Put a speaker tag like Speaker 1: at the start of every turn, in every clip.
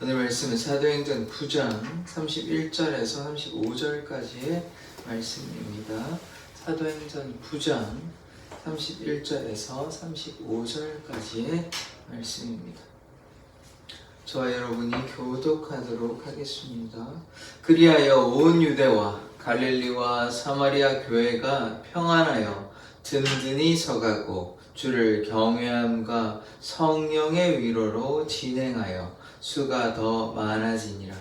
Speaker 1: 오늘 말씀은 사도행전 9장 31절에서 35절까지의 말씀입니다. 사도행전 9장 31절에서 35절까지의 말씀입니다. 저와 여러분이 교독하도록 하겠습니다. 그리하여 온 유대와 갈릴리와 사마리아 교회가 평안하여 든든히 서가고 주를 경외함과 성령의 위로로 진행하여 수가 더 많아지니라.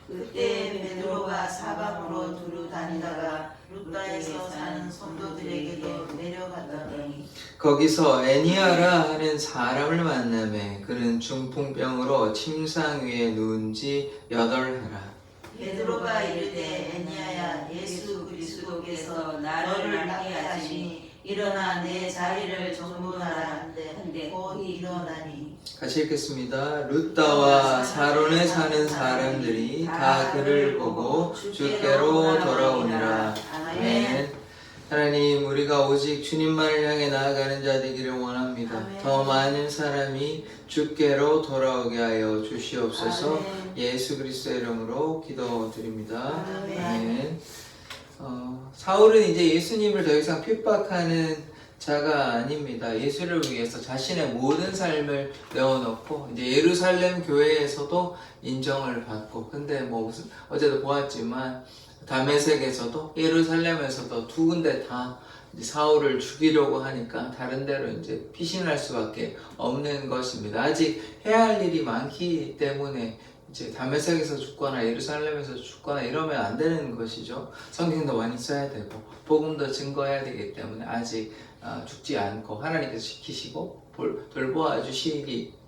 Speaker 2: 그때 베드로가 사방으로 두루 다니다가 루다에서 사는 성도들에게도 내려갔더니
Speaker 1: 거기서 애니아라 하는 사람을 만나매 그는 중풍병으로 침상 위에 누운 지 8해라.
Speaker 2: 베드로가 이르되 애니아야 예수 그리스도께서 너를 낫게 하시니 일어나 내 자리를 정돈하라 한데 곧 일어나니.
Speaker 1: 같이 읽겠습니다. 룻다와 사론에 사는 사람들이 다 그를 보고 주께로 돌아오니라. 아멘. 하나님, 우리가 오직 주님만을 향해 나아가는 자 되기를 원합니다.
Speaker 2: 아멘.
Speaker 1: 더 많은 사람이 주께로 돌아오게 하여 주시옵소서.
Speaker 2: 아멘.
Speaker 1: 예수 그리스도의 이름으로 기도드립니다.
Speaker 2: 아멘.
Speaker 1: 사울은 이제 예수님을 더 이상 핍박하는 자가 아닙니다. 예수를 위해서 자신의 모든 삶을 내어놓고 이제 예루살렘 교회에서도 인정을 받고, 근데 뭐 무슨 어제도 보았지만 다메섹에서도 예루살렘에서도 두 군데 다 이제 사울을 죽이려고 하니까 다른 데로 이제 피신할 수밖에 없는 것입니다. 아직 해야 할 일이 많기 때문에 이제 다메섹에서 죽거나 예루살렘에서 죽거나 이러면 안 되는 것이죠. 성경도 많이 써야 되고 복음도 증거해야 되기 때문에 아직 죽지 않고 하나님께서 지키시고 돌보아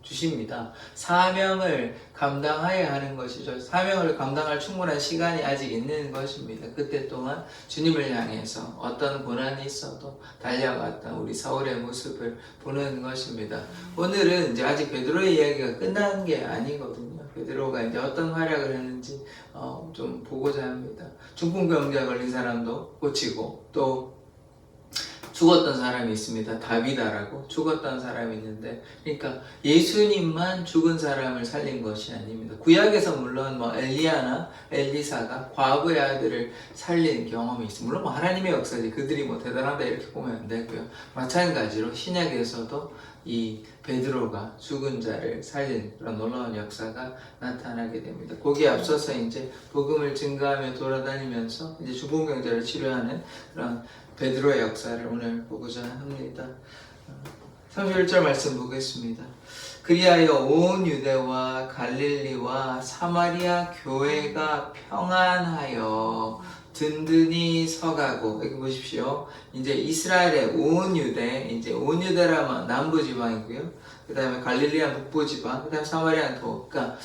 Speaker 1: 주십니다. 사명을 감당해야 하는 것이죠. 사명을 감당할 충분한 시간이 아직 있는 것입니다. 그때 동안 주님을 향해서 어떤 고난이 있어도 달려갔던 우리 사울의 모습을 보는 것입니다. 오늘은 이제 아직 베드로의 이야기가 끝난 게 아니거든요. 베드로가 이제 어떤 활약을 했는지 좀 보고자 합니다. 중풍병자에 걸린 사람도 고치고 또 죽었던 사람이 있습니다. 다비다라고 죽었던 사람이 있는데, 그러니까 예수님만 죽은 사람을 살린 것이 아닙니다. 구약에서 물론 뭐 엘리야나 엘리사가 과부의 아들을 살린 경험이 있습니다. 물론 뭐 하나님의 역사지 그들이 뭐 대단하다 이렇게 보면 안 되고요. 마찬가지로 신약에서도 이 베드로가 죽은 자를 살린 그런 놀라운 역사가 나타나게 됩니다. 거기에 앞서서 이제 복음을 증거하며 돌아다니면서 이제 중풍병자를 치료하는 그런 베드로의 역사를 오늘 보고자 합니다. 31절 말씀 보겠습니다. 그리하여 온 유대와 갈릴리와 사마리아 교회가 평안하여 든든히 서가고, 여기 보십시오. 이제 이스라엘의 온 유대, 이제 온 유대라면 남부 지방이고요. 그 다음에 갈릴리아 북부 지방, 그 다음에 사마리아 도, 그러니까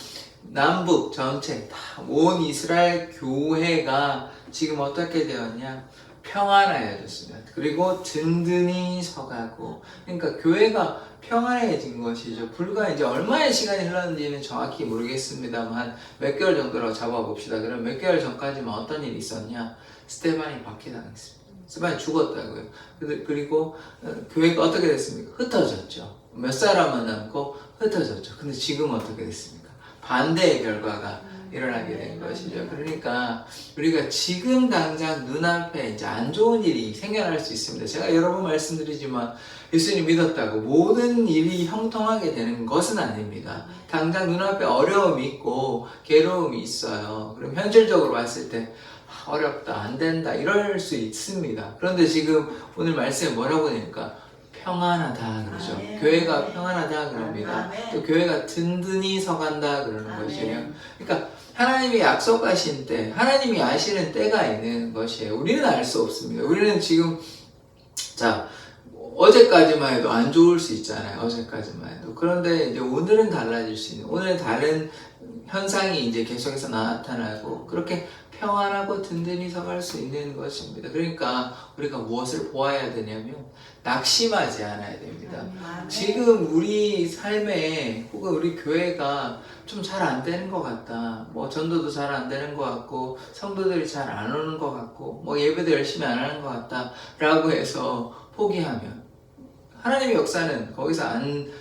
Speaker 1: 남북 전체 다 온 이스라엘 교회가 지금 어떻게 되었냐? 평안해졌습니다. 그리고 든든히 서가고, 그러니까 교회가 평안해진 것이죠. 불과 이제 얼마의 시간이 흘렀는지는 정확히 모르겠습니다만 몇 개월 정도라고 잡아봅시다. 그럼 몇 개월 전까지만 어떤 일이 있었냐? 스데반이 박해당했습니다. 스데반이 죽었다고요. 그리고 교회가 어떻게 됐습니까? 흩어졌죠. 몇 사람만 남고 흩어졌죠. 근데 지금 어떻게 됐습니까? 반대의 결과가 일어나게 된 것이죠. 그러니까 우리가 지금 당장 눈앞에 이제 안 좋은 일이 생겨날 수 있습니다. 제가 여러 번 말씀드리지만 예수님 믿었다고 모든 일이 형통하게 되는 것은 아닙니다. 당장 눈앞에 어려움이 있고 괴로움이 있어요. 그럼 현실적으로 봤을 때 어렵다, 안 된다 이럴 수 있습니다. 그런데 지금 오늘 말씀에 뭐라고 하니까 평안하다 그러죠.
Speaker 2: 아멘.
Speaker 1: 교회가 평안하다 그럽니다.
Speaker 2: 아멘.
Speaker 1: 또 교회가 든든히 서간다 그러는 것이에요. 그러니까 하나님이 약속하신 때, 하나님이 아시는 때가 있는 것이에요. 우리는 알 수 없습니다. 우리는 지금 어제까지만 해도 안 좋을 수 있잖아요. 어제까지만 해도. 그런데 이제 오늘은 달라질 수 있는, 오늘은 다른 현상이 이제 계속해서 나타나고 그렇게 평안하고 든든히 서갈 수 있는 것입니다. 그러니까 우리가 무엇을 보아야 되냐면 낙심하지 않아야 됩니다. 지금 우리 삶에 혹은 우리 교회가 좀 잘 안 되는 것 같다. 뭐 전도도 잘 안 되는 것 같고 성도들이 잘 안 오는 것 같고 뭐 예배도 열심히 안 하는 것 같다 라고 해서 포기하면 하나님의 역사는 거기서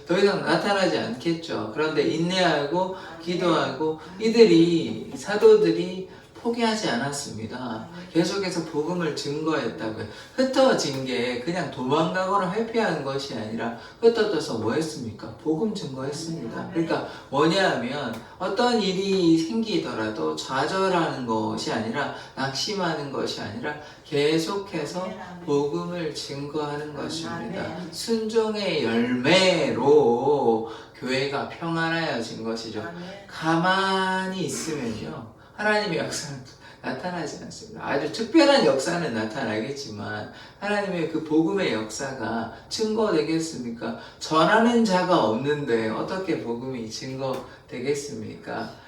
Speaker 1: 더 이상 나타나지 않겠죠. 그런데 인내하고 기도하고 이들이 사도들이 포기하지 않았습니다. 계속해서 복음을 증거했다고요. 흩어진 게 그냥 도망가거나 회피한 것이 아니라 흩어져서 뭐 했습니까? 복음 증거했습니다. 그러니까 뭐냐 하면 어떤 일이 생기더라도 좌절하는 것이 아니라 낙심하는 것이 아니라 계속해서 복음을 증거하는 것입니다. 순종의 열매로 교회가 평안하여진 것이죠. 가만히 있으면요, 하나님의 역사는 나타나지 않습니다. 아주 특별한 역사는 나타나겠지만 하나님의 그 복음의 역사가 증거되겠습니까? 전하는 자가 없는데 어떻게 복음이 증거되겠습니까?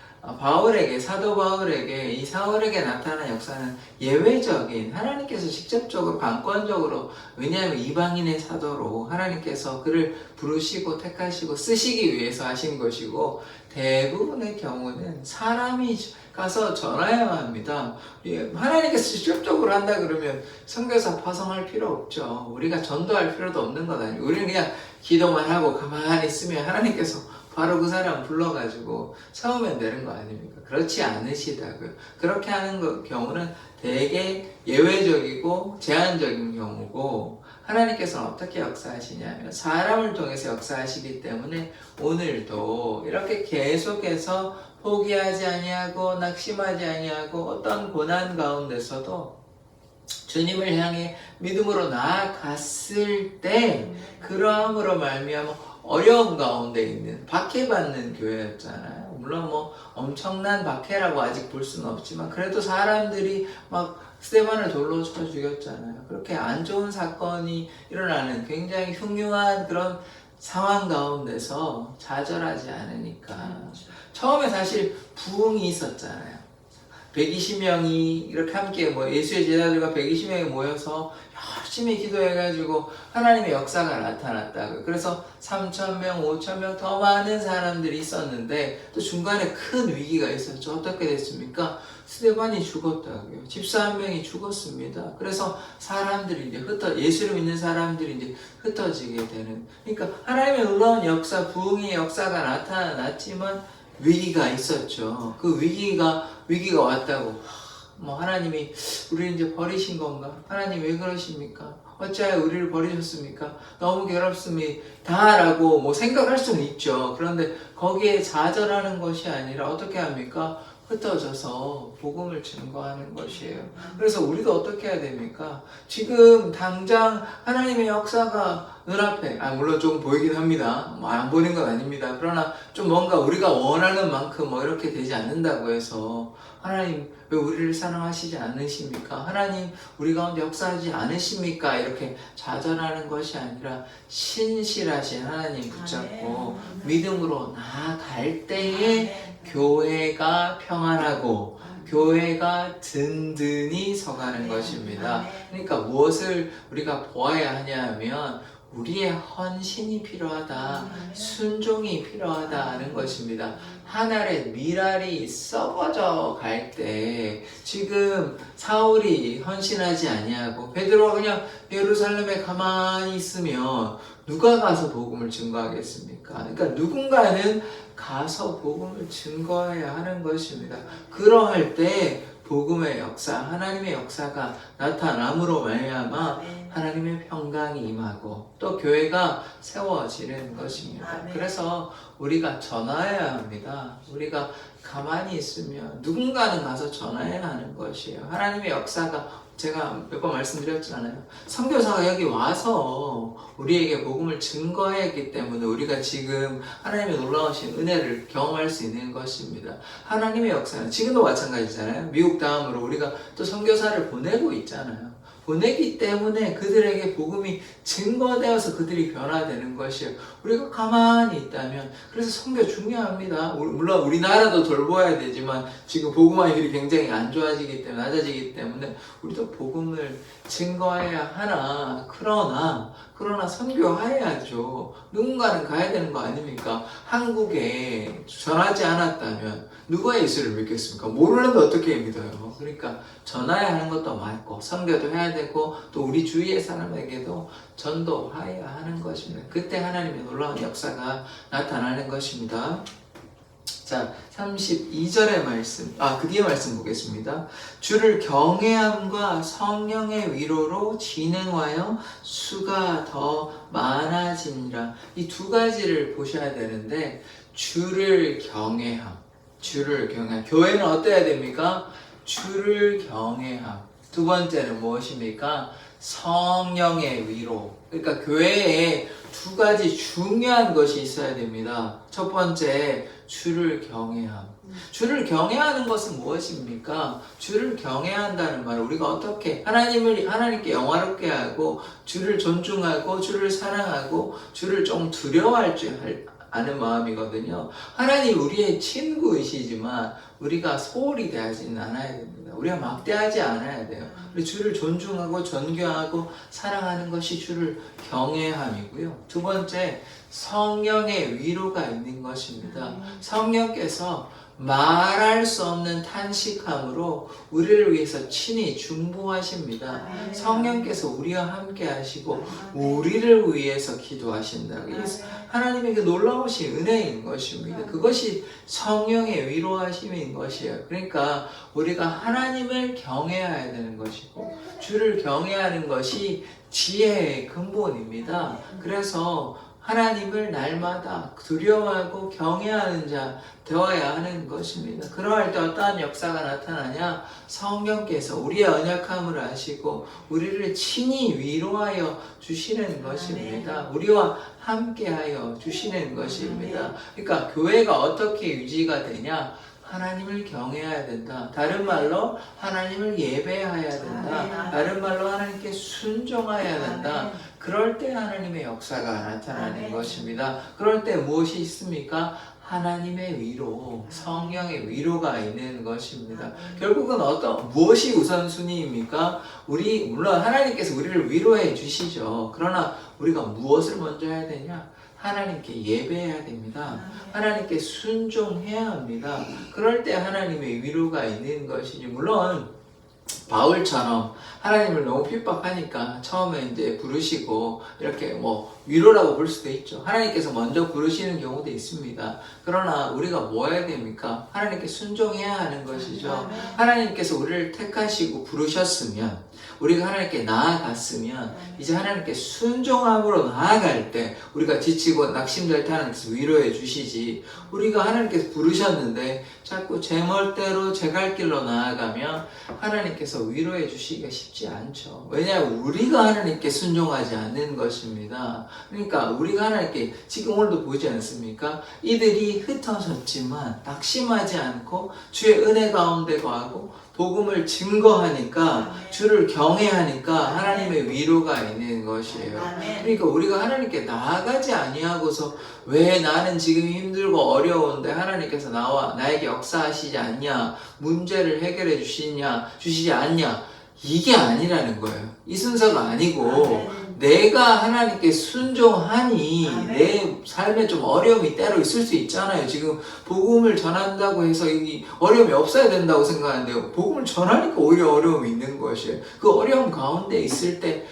Speaker 1: 사도 바울에게, 이 사울에게 나타난 역사는 예외적인, 하나님께서 직접적으로 강권적으로, 왜냐하면 이방인의 사도로 하나님께서 그를 부르시고 택하시고 쓰시기 위해서 하신 것이고, 대부분의 경우는 사람이 가서 전하여야 합니다. 하나님께서 직접적으로 한다 그러면 선교사 파송할 필요 없죠. 우리가 전도할 필요도 없는 것 아니에요. 우리는 그냥 기도만 하고 가만히 있으면 하나님께서 바로 그 사람 불러가지고 세우면 되는 거 아닙니까? 그렇지 않으시다고요. 그렇게 하는 경우는 되게 예외적이고 제한적인 경우고, 하나님께서는 어떻게 역사하시냐면 사람을 통해서 역사하시기 때문에 오늘도 이렇게 계속해서 포기하지 아니하고 낙심하지 아니하고 어떤 고난 가운데서도 주님을 향해 믿음으로 나아갔을 때 그러함으로 말미암아 어려움 가운데 있는, 박해받는 교회였잖아요. 물론 뭐 엄청난 박해라고 아직 볼 수는 없지만 그래도 사람들이 막 스데반을 돌로 쳐 죽였잖아요. 그렇게 안 좋은 사건이 일어나는 굉장히 흉흉한 그런 상황 가운데서 좌절하지 않으니까. 처음에 사실 부흥이 있었잖아요. 120명이 이렇게 함께 예수의 제자들과 120명이 모여서 열심히 기도해가지고 하나님의 역사가 나타났다고요. 그래서 3,000명, 5,000명 더 많은 사람들이 있었는데 또 중간에 큰 위기가 있었죠. 어떻게 됐습니까? 스데반이 죽었다고요. 집사 한 명이 죽었습니다. 그래서 사람들이 이제 예수를 믿는 사람들이 이제 흩어지게 되는. 그러니까 하나님의 놀라운 역사, 부흥의 역사가 나타났지만 위기가 있었죠. 그 위기가 왔다고. 하나님이 우리를 이제 버리신 건가? 하나님 왜 그러십니까? 어찌하여 우리를 버리셨습니까? 너무 괴롭습니다. 라고 생각할 수는 있죠. 그런데 거기에 좌절하는 것이 아니라 어떻게 합니까? 흩어져서 복음을 증거하는 것이에요. 그래서 우리도 어떻게 해야 됩니까? 지금 당장 하나님의 역사가 눈앞에, 물론 좀 보이긴 합니다. 안 보이는 건 아닙니다. 그러나 좀 뭔가 우리가 원하는 만큼 이렇게 되지 않는다고 해서 하나님 왜 우리를 사랑하시지 않으십니까? 하나님 우리 가운데 역사하지 않으십니까? 이렇게 좌절하는 것이 아니라 신실하신 하나님 붙잡고 믿음으로 나아갈 때에 교회가 평안하고 교회가 든든히 서가는 것입니다. 그러니까 무엇을 우리가 보아야 하냐 하면 우리의 헌신이 필요하다, 순종이 필요하다 하는 것입니다. 한 알의 밀알이 썩어져 갈 때 지금 사울이 헌신하지 아니하고 베드로가 그냥 예루살렘에 가만히 있으면 누가 가서 복음을 증거하겠습니까? 그러니까 누군가는 가서 복음을 증거해야 하는 것입니다. 그러할 때 복음의 역사, 하나님의 역사가 나타남으로 말미암아 하나님의 평강이 임하고 또 교회가 세워지는 것입니다. 그래서 우리가 전하여야 합니다. 우리가 가만히 있으면 누군가는 가서 전하여야 하는 것이에요. 하나님의 역사가, 제가 몇 번 말씀드렸잖아요. 선교사가 여기 와서 우리에게 복음을 증거했기 때문에 우리가 지금 하나님의 놀라우신 은혜를 경험할 수 있는 것입니다. 하나님의 역사는 지금도 마찬가지잖아요. 미국 다음으로 우리가 또 선교사를 보내고 있잖아요. 보내기 때문에 그들에게 복음이 증거되어서 그들이 변화되는 것이에요. 우리가 가만히 있다면, 그래서 선교 중요합니다. 물론 우리나라도 돌보아야 되지만 지금 복음화율이 굉장히 안 좋아지기 때문에, 낮아지기 때문에 우리도 복음을 증거해야 하나, 그러나 선교해야죠. 누군가는 가야 되는 거 아닙니까? 한국에 전하지 않았다면 누가 예수를 믿겠습니까? 모르는데 어떻게 믿어요? 그러니까 전해야 하는 것도 맞고 선교도 해야 되고 또 우리 주위의 사람에게도 전도하여야 하는 것입니다. 그때 하나님의 놀라운 역사가 나타나는 것입니다. 자, 32절의 말씀, 그 뒤에 말씀 보겠습니다. 주를 경외함과 성령의 위로로 진행하여 수가 더 많아지니라. 이 두 가지를 보셔야 되는데, 주를 경외함. 교회는 어때야 됩니까? 주를 경외함. 두 번째는 무엇입니까? 성령의 위로. 그러니까 교회에 두 가지 중요한 것이 있어야 됩니다. 첫 번째, 주를 경외함. 주를 경외하는 것은 무엇입니까? 주를 경외한다는 말, 우리가 어떻게 하나님께 영화롭게 하고, 주를 존중하고, 주를 사랑하고, 주를 좀 두려워할 줄 아는 마음이거든요. 하나님 우리의 친구이시지만 우리가 소홀히 대하지는 않아야 됩니다. 우리가 막대하지 않아야 돼요. 우리 주를 존중하고 존경하고 사랑하는 것이 주를 경외함이고요. 두 번째, 성령의 위로가 있는 것입니다. 성령께서 말할 수 없는 탄식함으로 우리를 위해서 친히 중보하십니다. 성령께서 우리와 함께 하시고 우리를 위해서 기도하신다. 하나님에게 놀라우신 은혜인 것입니다. 그것이 성령의 위로하심인 것이에요. 그러니까 우리가 하나님을 경외해야 되는 것이고 주를 경외하는 것이 지혜의 근본입니다. 그래서 하나님을 날마다 두려워하고 경외하는 자 되어야 하는 것입니다. 그러할 때 어떠한 역사가 나타나냐? 성령께서 우리의 언약함을 아시고 우리를 친히 위로하여 주시는 것입니다. 우리와 함께하여 주시는 것입니다. 그러니까 교회가 어떻게 유지가 되냐? 하나님을 경외해야 된다. 다른 말로 하나님을 예배해야 된다. 다른 말로 하나님께 순종해야 된다. 그럴 때 하나님의 역사가 나타나는 것입니다. 그럴 때 무엇이 있습니까? 하나님의 위로, 성령의 위로가 있는 것입니다. 결국은 무엇이 우선순위입니까? 물론 하나님께서 우리를 위로해 주시죠. 그러나 우리가 무엇을 먼저 해야 되냐? 하나님께 예배해야 됩니다. 하나님께 순종해야 합니다. 그럴 때 하나님의 위로가 있는 것이지. 물론 바울처럼 하나님을 너무 핍박하니까 처음에 이제 부르시고 이렇게 위로라고 볼 수도 있죠. 하나님께서 먼저 부르시는 경우도 있습니다. 그러나 우리가 뭐 해야 됩니까? 하나님께 순종해야 하는 것이죠. 하나님께서 우리를 택하시고 부르셨으면, 우리가 하나님께 나아갔으면 이제 하나님께 순종함으로 나아갈 때 우리가 지치고 낙심될 때 하나님께서 위로해 주시지, 우리가 하나님께서 부르셨는데 자꾸 제 멋대로 제 갈 길로 나아가면 하나님께서 위로해 주시기가 쉽지 않죠. 왜냐하면 우리가 하나님께 순종하지 않는 것입니다. 그러니까 우리가 하나님께, 지금 오늘도 보이지 않습니까? 이들이 흩어졌지만 낙심하지 않고 주의 은혜 가운데 거하고 복음을 증거하니까, 주를 경외하니까 하나님의 위로가 있는 것이에요. 그러니까 우리가 하나님께 나아가지 아니하고서 왜 나는 지금 힘들고 어려운데 하나님께서 나에게 역사하시지 않냐, 문제를 해결해 주시지 않냐, 이게 아니라는 거예요. 이 순서가 아니고 내가 하나님께 순종하니 내 삶에 좀 어려움이 때로 있을 수 있잖아요. 지금 복음을 전한다고 해서 이 어려움이 없어야 된다고 생각하는데요, 복음을 전하니까 오히려 어려움이 있는 것이에요. 그 어려움 가운데 있을 때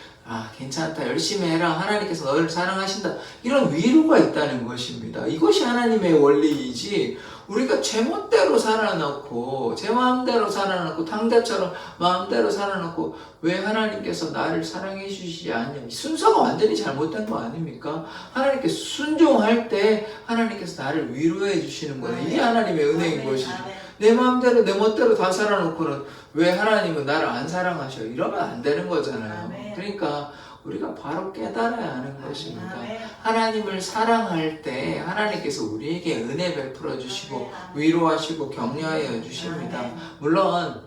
Speaker 1: 괜찮다, 열심히 해라, 하나님께서 너를 사랑하신다, 이런 위로가 있다는 것입니다. 이것이 하나님의 원리이지, 우리가 제 멋대로 살아놓고 제 마음대로 살아놓고 탕자처럼 마음대로 살아놓고 왜 하나님께서 나를 사랑해 주시지 않냐, 순서가 완전히 잘못된 거 아닙니까? 하나님께 순종할 때 하나님께서 나를 위로해 주시는 거예요. 이게 하나님의 은혜인 것이죠. 내 마음대로 내 멋대로 다 살아놓고는 왜 하나님은 나를 안 사랑하셔, 이러면 안 되는 거잖아요. 그러니까 우리가 바로 깨달아야 하는 것입니다. 하나님을 사랑할 때 하나님께서 우리에게 은혜 베풀어 주시고 위로하시고 격려하여 주십니다. 물론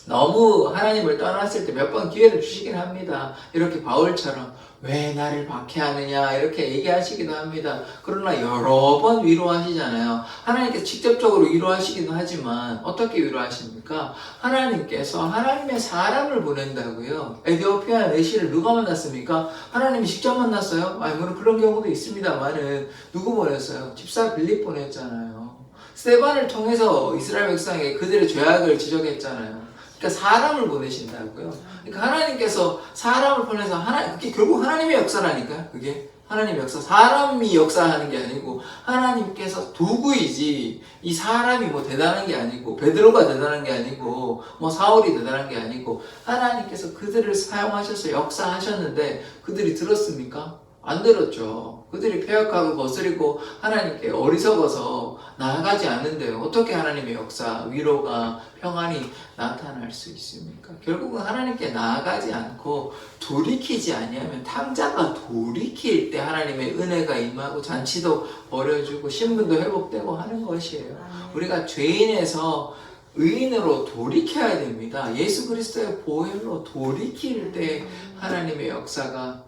Speaker 1: 너무 하나님을 떠났을 때 몇 번 기회를 주시긴 합니다. 이렇게 바울처럼 왜 나를 박해하느냐 이렇게 얘기하시기도 합니다. 그러나 여러 번 위로하시잖아요. 하나님께서 직접적으로 위로하시기도 하지만 어떻게 위로하십니까? 하나님께서 하나님의 사람을 보낸다고요. 에디오피아 내시를 누가 만났습니까? 하나님이 직접 만났어요? 물론 그런 경우도 있습니다만은 누구 보냈어요? 집사 빌립 보냈잖아요. 스데반을 통해서 이스라엘 백성에게 그들의 죄악을 지적했잖아요. 그러니까 사람을 보내신다고요. 그러니까 하나님께서 사람을 보내서 그게 결국 하나님의 역사라니까요. 그게 하나님의 역사. 사람이 역사하는 게 아니고 하나님께서 도구이지, 이 사람이 뭐 대단한 게 아니고, 베드로가 대단한 게 아니고, 뭐 사울이 대단한 게 아니고, 하나님께서 그들을 사용하셔서 역사하셨는데 그들이 들었습니까? 안 들었죠. 그들이 패역하고 거스리고 하나님께 어리석어서 나아가지 않는데 어떻게 하나님의 역사, 위로가, 평안이 나타날 수 있습니까? 결국은 하나님께 나아가지 않고 돌이키지 아니하면, 탕자가 돌이킬 때 하나님의 은혜가 임하고 잔치도 벌어주고 신분도 회복되고 하는 것이에요. 우리가 죄인에서 의인으로 돌이켜야 됩니다. 예수 그리스도의 보혈로 돌이킬 때 하나님의 역사가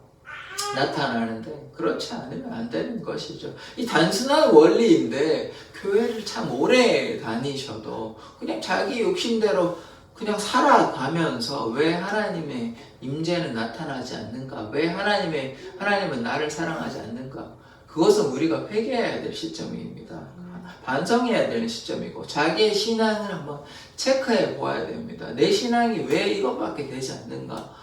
Speaker 1: 나타나는데, 그렇지 않으면 안 되는 것이죠. 이 단순한 원리인데 교회를 참 오래 다니셔도 그냥 자기 욕심대로 그냥 살아가면서 왜 하나님의 임재는 나타나지 않는가? 왜 하나님은 나를 사랑하지 않는가? 그것은 우리가 회개해야 될 시점입니다. 반성해야 되는 시점이고, 자기의 신앙을 한번 체크해 보아야 됩니다. 내 신앙이 왜 이것밖에 되지 않는가?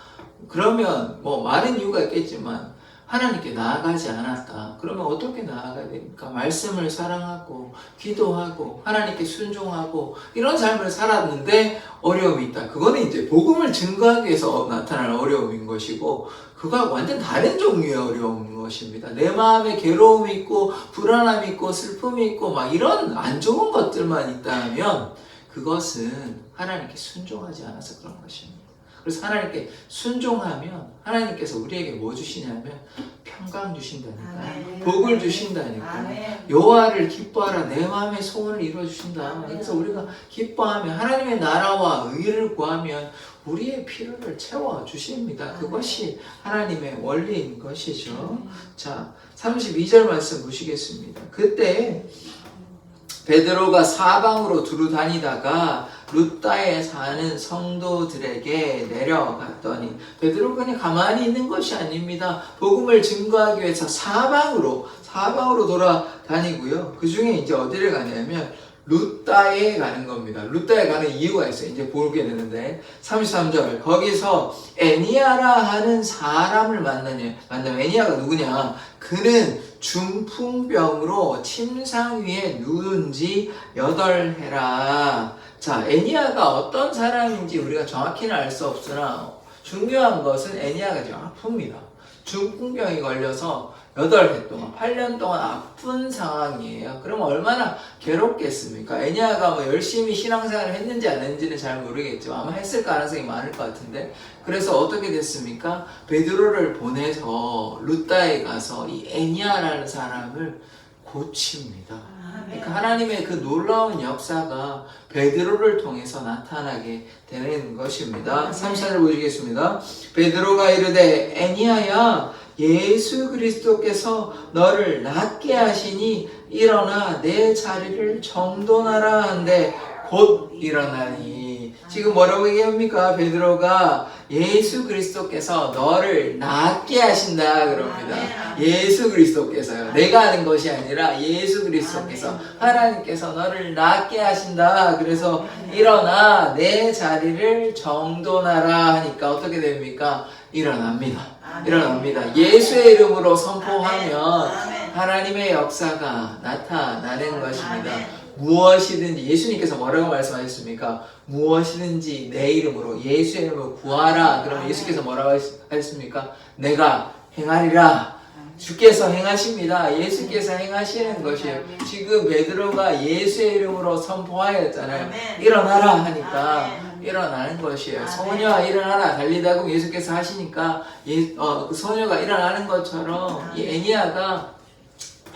Speaker 1: 그러면 뭐 많은 이유가 있겠지만 하나님께 나아가지 않았다. 그러면 어떻게 나아가야 됩니까? 말씀을 사랑하고 기도하고 하나님께 순종하고 이런 삶을 살았는데 어려움이 있다. 그거는 이제 복음을 증거하기 위해서 나타날 어려움인 것이고, 그거와 완전 다른 종류의 어려움인 것입니다. 내 마음에 괴로움이 있고 불안함이 있고 슬픔이 있고 막 이런 안 좋은 것들만 있다면 그것은 하나님께 순종하지 않아서 그런 것입니다. 그래서 하나님께 순종하면 하나님께서 우리에게 뭐 주시냐면 평강 주신다니까, 복을 주신다니까, 여호와를 기뻐하라 내 마음의 소원을 이루어 주신다. 그래서 우리가 기뻐하면, 하나님의 나라와 의를 구하면 우리의 필요를 채워 주십니다. 그것이 하나님의 원리인 것이죠. 자, 32절 말씀 보시겠습니다. 그때 베드로가 사방으로 두루 다니다가 루다에 사는 성도들에게 내려갔더니, 베드로가 그냥 가만히 있는 것이 아닙니다. 복음을 증거하기 위해서 사방으로 돌아다니고요. 그 중에 이제 어디를 가냐면 루다에 가는 겁니다. 루다에 가는 이유가 있어요. 이제 보게 되는데 33절, 거기서 애니아라 하는 사람을 만나면, 애니아가 누구냐? 그는 중풍병으로 침상 위에 누운 지 8해라. 자, 애니아가 어떤 사람인지 우리가 정확히는 알 수 없으나 중요한 것은 애니아가 지금 아픕니다. 중풍병이 걸려서 8해 동안, 8년 동안 아픈 상황이에요. 그럼 얼마나 괴롭겠습니까? 애니아가 뭐 열심히 신앙생활을 했는지 안 했는지는 잘 모르겠지만 아마 했을 가능성이 많을 것 같은데, 그래서 어떻게 됐습니까? 베드로를 보내서 루다에 가서 이 애니아라는 사람을 고칩니다. 그러니까 하나님의 그 놀라운 역사가 베드로를 통해서 나타나게 되는 것입니다. 3절을 보시겠습니다. 베드로가 이르되 애니아야, 예수 그리스도께서 너를 낫게 하시니 일어나 내 자리를 정돈하라 한데 곧 일어나니. 지금 뭐라고 얘기합니까? 베드로가 예수 그리스도께서 너를 낫게 하신다 그럽니다. 예수 그리스도께서요. 내가 하는 것이 아니라 예수 그리스도께서, 하나님께서 너를 낫게 하신다. 그래서 일어나 내 자리를 정돈하라 하니까 어떻게 됩니까? 일어납니다. 일어납니다. 예수의 이름으로 선포하면 하나님의 역사가 나타나는 것입니다. 무엇이든지, 예수님께서 뭐라고 말씀하셨습니까? 무엇이든지 내 이름으로, 예수의 이름으로 구하라. 그러면 예수께서 뭐라고 하셨습니까? 내가 행하리라. 주께서 행하십니다. 예수께서 행하시는 것이에요. 지금 베드로가 예수의 이름으로 선포하였잖아요. 일어나라 하니까 일어나는 것이에요. 소녀아 일어나라, 달리다고 예수께서 하시니까 그 소녀가 일어나는 것처럼 이 애니아가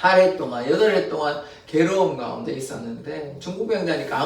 Speaker 1: 8해 동안, 8해 동안 괴로움 가운데 있었는데, 중풍병자니까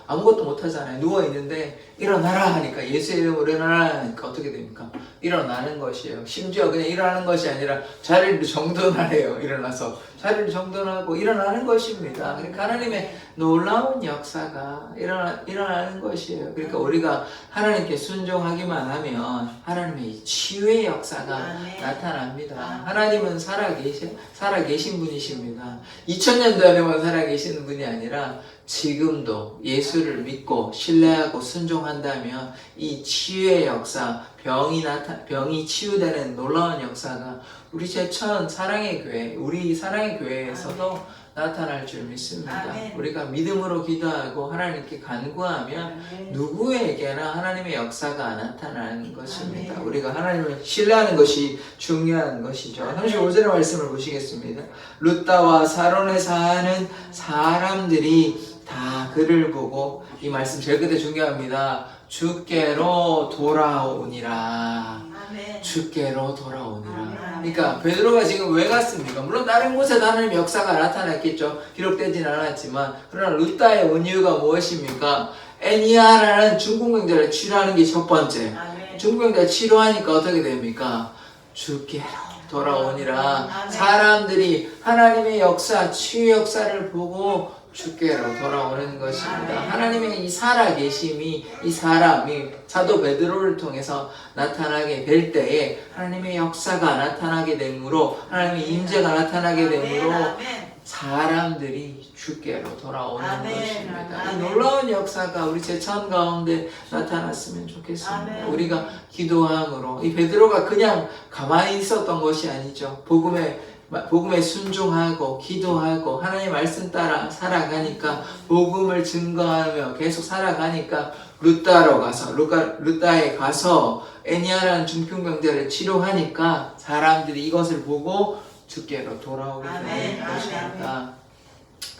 Speaker 1: 아무것도 못하잖아요. 누워있는데 일어나라 하니까, 예수의 이름으로 일어나라 하니까 어떻게 됩니까? 일어나는 것이에요. 심지어 그냥 일어나는 것이 아니라 자리를 정돈하래요. 일어나서 자리를 정돈하고 일어나는 것입니다. 그러니까 하나님의 놀라운 역사가 일어나는 것이에요. 그러니까 우리가 하나님께 순종하기만 하면 하나님의 치유의 역사가 나타납니다. 하나님은 살아계신 분이십니다. 2000년 전에만 살아계시는 분이 아니라 지금도 예수를 믿고 신뢰하고 순종한다면 이 치유의 역사, 병이 치유되는 놀라운 역사가 우리 제천 사랑의 교회, 우리 사랑의 교회에서도 나타날 줄 믿습니다.
Speaker 2: 아멘.
Speaker 1: 우리가 믿음으로 기도하고 하나님께 간구하면 누구에게나 하나님의 역사가 나타나는 것입니다.
Speaker 2: 아멘.
Speaker 1: 우리가 하나님을 신뢰하는 것이 중요한 것이죠. 35절의 말씀을 보시겠습니다. 룻다와 사론에 사는 사람들이 다 그를 보고, 이 말씀 제일 끝에 중요합니다. 주께로 돌아오니라.
Speaker 2: 아멘.
Speaker 1: 주께로 돌아오니라.
Speaker 2: 아멘.
Speaker 1: 그러니까 베드로가 지금 왜 갔습니까? 물론 다른 곳에도 하나님의 역사가 나타났겠죠. 기록되진 않았지만, 그러나 룻다에 온 이유가 무엇입니까? 애니아라는 중풍병자를 치료하는 게 첫 번째.
Speaker 2: 아멘.
Speaker 1: 중풍병자를 치료하니까 어떻게 됩니까? 주께로 돌아오니라.
Speaker 2: 아멘.
Speaker 1: 사람들이 하나님의 역사, 치유 역사를 보고 주께로 돌아오는 것입니다.
Speaker 2: 아멘.
Speaker 1: 하나님의 이 살아계심이, 이 사람이 사도 베드로를 통해서 나타나게 될 때에 하나님의 역사가 나타나게 되므로, 하나님의 임재가 나타나게 되므로
Speaker 2: 아멘.
Speaker 1: 사람들이 주께로 돌아오는
Speaker 2: 아멘.
Speaker 1: 것입니다. 이
Speaker 2: 아멘.
Speaker 1: 놀라운 역사가 우리 제천 가운데 나타났으면 좋겠습니다.
Speaker 2: 아멘.
Speaker 1: 우리가 기도함으로, 이 베드로가 그냥 가만히 있었던 것이 아니죠. 복음에 순종하고 기도하고 하나님의 말씀 따라 살아가니까, 복음을 증거하며 계속 살아가니까 룻다에 가서 애니아라는 중풍병자를 치료하니까 사람들이 이것을 보고 주께로 돌아오게 되는
Speaker 2: 아멘.
Speaker 1: 것입니다.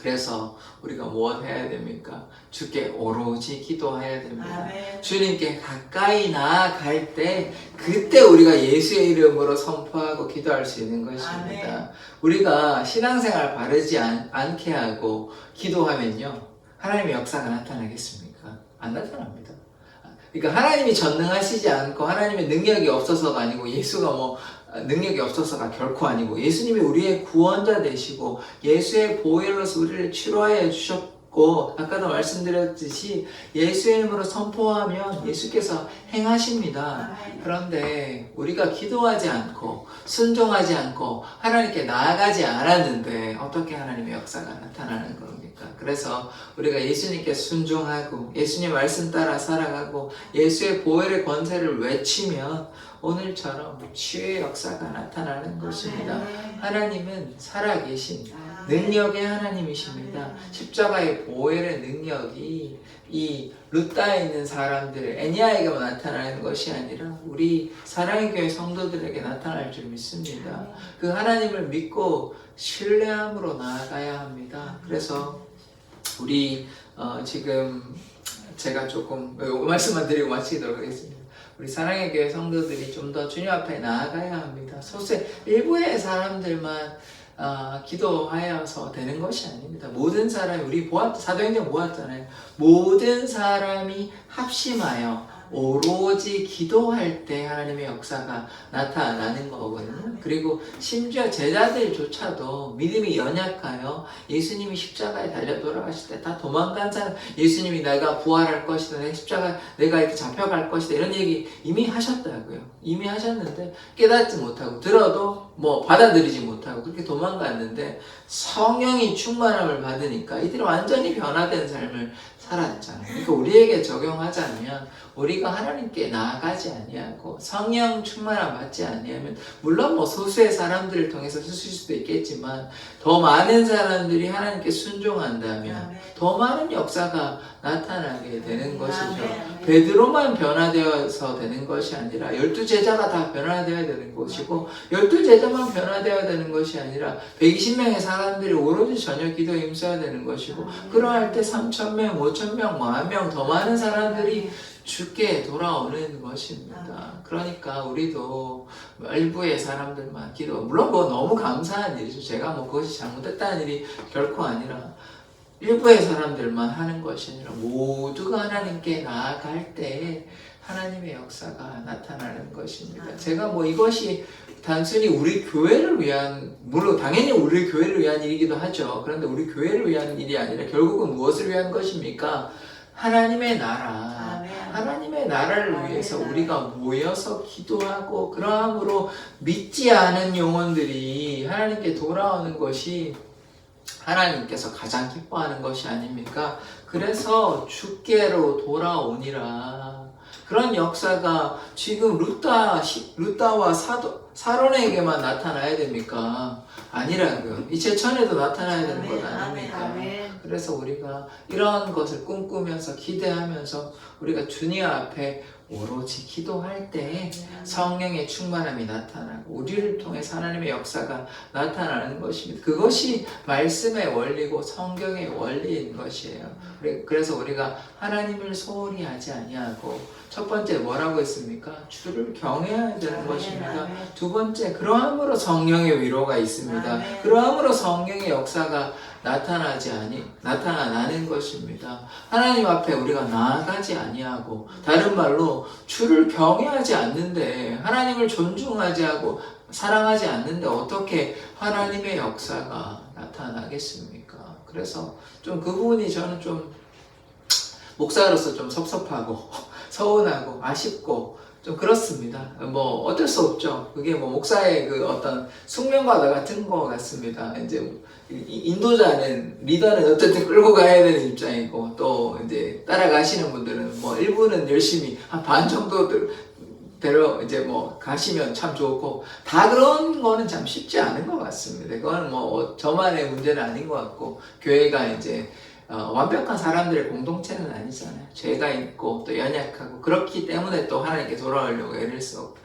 Speaker 1: 그래서 우리가 무엇 해야 됩니까? 주께 오로지 기도해야 됩니다.
Speaker 2: 아멘.
Speaker 1: 주님께 가까이 나아갈 때, 그때 우리가 예수의 이름으로 선포하고 기도할 수 있는 것입니다.
Speaker 2: 아멘.
Speaker 1: 우리가 신앙생활 바르지 않게 하고 기도하면요, 하나님의 역사가 나타나겠습니까? 안 나타납니다. 그러니까 하나님이 전능하시지 않고 하나님의 능력이 없어서가 아니고, 예수가 능력이 없어서가 결코 아니고, 예수님이 우리의 구원자 되시고 예수의 보혈로서 우리를 치료하여 주셨고, 아까도 말씀드렸듯이 예수의 이름으로 선포하면 예수께서 행하십니다. 그런데 우리가 기도하지 않고 순종하지 않고 하나님께 나아가지 않았는데 어떻게 하나님의 역사가 나타나는 겁니까? 그래서 우리가 예수님께 순종하고 예수님 말씀 따라 살아가고 예수의 보혈의 권세를 외치면 오늘처럼 치유의 역사가 나타나는 것입니다. 하나님은 살아계신 능력의 하나님이십니다. 십자가의 보혈의 능력이 이 룻다에 있는 사람들, 애니아에게만 나타나는 것이 아니라 우리 사랑의 교회 성도들에게 나타날 줄 믿습니다. 그 하나님을 믿고 신뢰함으로 나아가야 합니다. 그래서 우리 지금 제가 조금 이 말씀만 드리고 마치도록 하겠습니다. 우리 사랑의 교회 성도들이 좀 더 주님 앞에 나아가야 합니다. 소수의 일부의 사람들만 기도하여서 되는 것이 아닙니다. 모든 사람이, 우리 사도행전 보았잖아요. 모든 사람이 합심하여 오로지 기도할 때 하나님의 역사가 나타나는 거거든요. 그리고 심지어 제자들조차도 믿음이 연약하여 예수님이 십자가에 달려 돌아가실 때 다 도망간 사람, 예수님이 내가 부활할 것이다, 내 십자가 내가 이렇게 잡혀갈 것이다, 이런 얘기 이미 하셨다고요. 이미 하셨는데 깨닫지 못하고, 들어도 받아들이지 못하고 그렇게 도망갔는데, 성령이 충만함을 받으니까 이들이 완전히 변화된 삶을 살았잖아요. 그러니까 우리에게 적용하자면, 우리가 하나님께 나아가지 아니하고 성령 충만함 받지 아니하면, 물론 소수의 사람들을 통해서 쓰실 수도 있겠지만, 더 많은 사람들이 하나님께 순종한다면 더 많은 역사가 나타나게 되는 것이죠. 베드로만 변화되어서 되는 것이 아니라 12제자가 다 변화되어야 되는 것이고, 12제자만 변화되어야 되는 것이 아니라 120명의 사람들이 오로지 저녁 기도에 힘써야 되는 것이고, 그러할 때 3,000명, 5,000명, 10,000명 더 많은 사람들이 주께 돌아오는 것입니다. 그러니까 우리도 일부의 사람들만 물론 너무 감사한 일이죠. 제가 그것이 잘못됐다는 일이 결코 아니라, 일부의 사람들만 하는 것이 아니라 모두가 하나님께 나아갈 때 하나님의 역사가 나타나는 것입니다. 제가 이것이 단순히 우리 교회를 위한, 물론 당연히 우리 교회를 위한 일이기도 하죠. 그런데 우리 교회를 위한 일이 아니라 결국은 무엇을 위한 것입니까? 하나님의 나라, 하나님의 나라를 위해서 우리가 모여서 기도하고, 그러함으로 믿지 않은 영혼들이 하나님께 돌아오는 것이 하나님께서 가장 기뻐하는 것이 아닙니까? 그래서 주께로 돌아오니라. 그런 역사가 지금 루다와 사론에게만 나타나야 됩니까? 아니라고요. 이 제천에도 나타나야 되는 것 아닙니까? 그래서 우리가 이런 것을 꿈꾸면서 기대하면서 우리가 주님 앞에 오로지 기도할 때 성령의 충만함이 나타나고 우리를 통해서 하나님의 역사가 나타나는 것입니다. 그것이 말씀의 원리고 성경의 원리인 것이에요. 그래서 우리가 하나님을 소홀히 하지 아니하고 첫 번째 뭐라고 했습니까? 주를 경외해야 되는 것입니다. 두 번째, 그러함으로 성령의 위로가 있습니다. 그러함으로 성령의 역사가 나타나는 것입니다. 하나님 앞에 우리가 나아가지 아니하고, 다른 말로 주를 경외하지 않는데, 하나님을 존중하지 하고 사랑하지 않는데 어떻게 하나님의 역사가 나타나겠습니까? 그래서 좀 그 부분이 저는 좀 목사로서 좀 섭섭하고 서운하고 아쉽고 좀 그렇습니다. 뭐 어쩔 수 없죠. 그게 뭐 목사의 그 어떤 숙명과도 같은 것 같습니다. 이제 인도자는, 리더는 어쨌든 끌고 가야 되는 입장이고, 또 이제 따라가시는 분들은 뭐 일부는 열심히 한 반 정도 대로 이제 뭐 가시면 참 좋고, 다 그런 거는 참 쉽지 않은 것 같습니다. 그건 뭐 저만의 문제는 아닌 것 같고, 교회가 이제 완벽한 사람들의 공동체는 아니잖아요. 죄가 있고 또 연약하고, 그렇기 때문에 또 하나님께 돌아오려고 애를 쓰고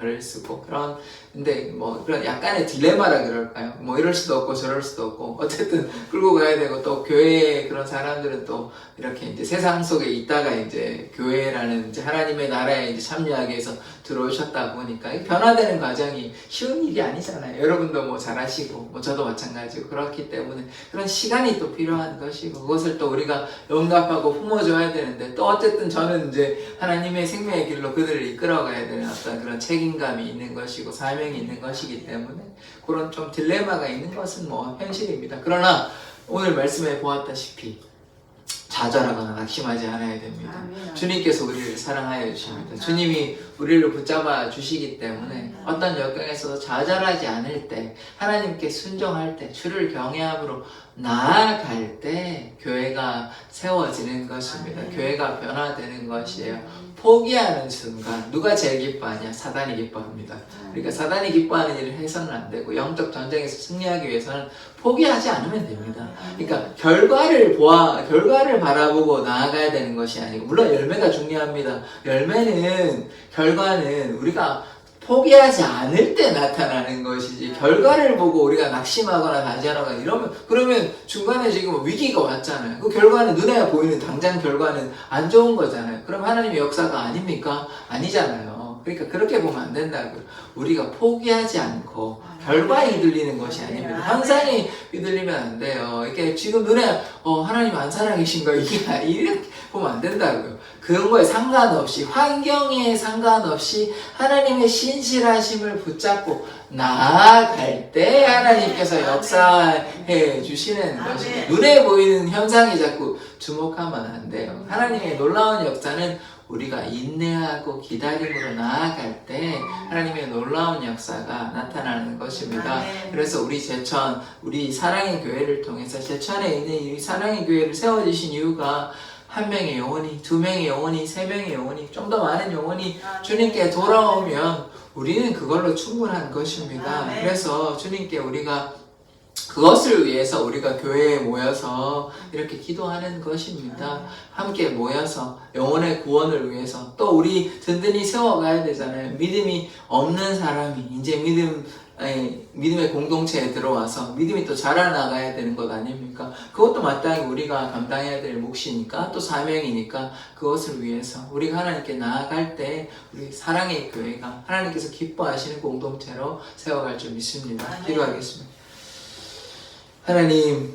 Speaker 1: 근데 뭐 그런 약간의 딜레마라 그럴까요? 뭐 이럴 수도 없고 저럴 수도 없고, 어쨌든 끌고 가야 되고, 또 교회의 그런 사람들은 또 이렇게 이제 세상 속에 있다가 이제 교회라는 이제 하나님의 나라에 이제 참여하기 위해서 들어오셨다 보니까 변화되는 과정이 쉬운 일이 아니잖아요. 여러분도 뭐 잘하시고 뭐 저도 마찬가지고, 그렇기 때문에 그런 시간이 또 필요한 것이고, 그것을 또 우리가 용납하고 품어줘야 되는데, 또 어쨌든 저는 이제 하나님의 생명의 길로 그들을 이끌어가야 되는 어떤 그런 책임감이 있는 것이고 사명이 있는 것이기 때문에 그런 좀 딜레마가 있는 것은 뭐 현실입니다. 그러나 오늘 말씀에 보았다시피 좌절하거나 낙심하지 않아야 됩니다. 주님께서 우리를 사랑하여 주십니다. 주님이 우리를 붙잡아 주시기 때문에 어떤 역경에서도 좌절하지 않을 때, 하나님께 순종할 때, 주를 경외함으로 나아갈 때 교회가 세워지는 것입니다. 교회가 변화되는 것이에요. 포기하는 순간 누가 제일 기뻐하냐? 사단이 기뻐합니다. 그러니까 사단이 기뻐하는 일을 해서는 안 되고, 영적 전쟁에서 승리하기 위해서는 포기하지 않으면 됩니다. 그러니까 결과를 바라보고 나아가야 되는 것이 아니고, 물론 열매가 중요합니다. 결과는 우리가 포기하지 않을 때 나타나는 것이지, 결과를 보고 우리가 낙심하거나 다지하거나 그러면 중간에 지금 위기가 왔잖아요. 그 결과는 눈에 보이는 당장 결과는 안 좋은 거잖아요. 그럼 하나님의 역사가 아닙니까? 아니잖아요. 그러니까 그렇게 보면 안 된다고요. 우리가 포기하지 않고 결과에 휘둘리는 것이 아닙니다. 현상이 휘둘리면 안 돼요. 이렇게 지금 눈에 하나님 안 살아계신가, 이렇게 보면 안 된다고요. 그런 거에 상관없이, 환경에 상관없이 하나님의 신실하심을 붙잡고 나아갈 때 하나님께서 역사해 주시는 것입니다. 눈에 보이는 현상이 자꾸 주목하면 안 돼요. 하나님의 놀라운 역사는 우리가 인내하고 기다림으로 나아갈 때 하나님의 놀라운 역사가 나타나는 것입니다. 그래서 우리 사랑의 교회를 통해서, 제천에 있는 이 사랑의 교회를 세워주신 이유가, 한 명의 영혼이, 두 명의 영혼이, 세 명의 영혼이, 좀 더 많은 영혼이 주님께 돌아오면 우리는 그걸로 충분한 것입니다. 그래서 주님께 우리가 그것을 위해서 우리가 교회에 모여서 이렇게 기도하는 것입니다. 함께 모여서 영혼의 구원을 위해서, 또 우리 든든히 세워가야 되잖아요. 믿음이 없는 사람이 이제 믿음의 공동체에 들어와서 믿음이 또 자라나가야 되는 것 아닙니까? 그것도 마땅히 우리가 감당해야 될 몫이니까, 또 사명이니까, 그것을 위해서 우리가 하나님께 나아갈 때 우리 사랑의 교회가 하나님께서 기뻐하시는 공동체로 세워갈 줄 믿습니다. 기도하겠습니다. 하나님,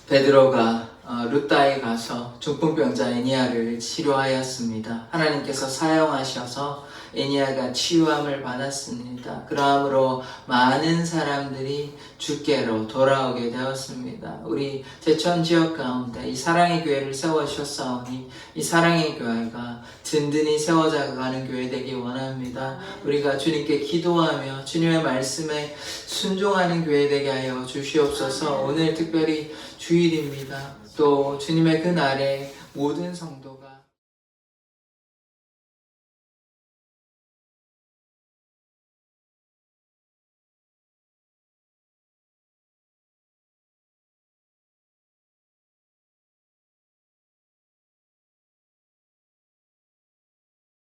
Speaker 1: 베드로가 루따에 가서 중풍병자 애니아를 치료하였습니다. 하나님께서 사용하셔서 애니아가 치유함을 받았습니다. 그러함으로 많은 사람들이 주께로 돌아오게 되었습니다. 우리 제천 지역 가운데 이 사랑의 교회를 세워주셨사오니 이 사랑의 교회가 든든히 세워져가는 교회 되기 원합니다. 우리가 주님께 기도하며 주님의 말씀에 순종하는 교회 되게 하여 주시옵소서. 오늘 특별히 주일입니다. 또 주님의 그날에 모든 성도가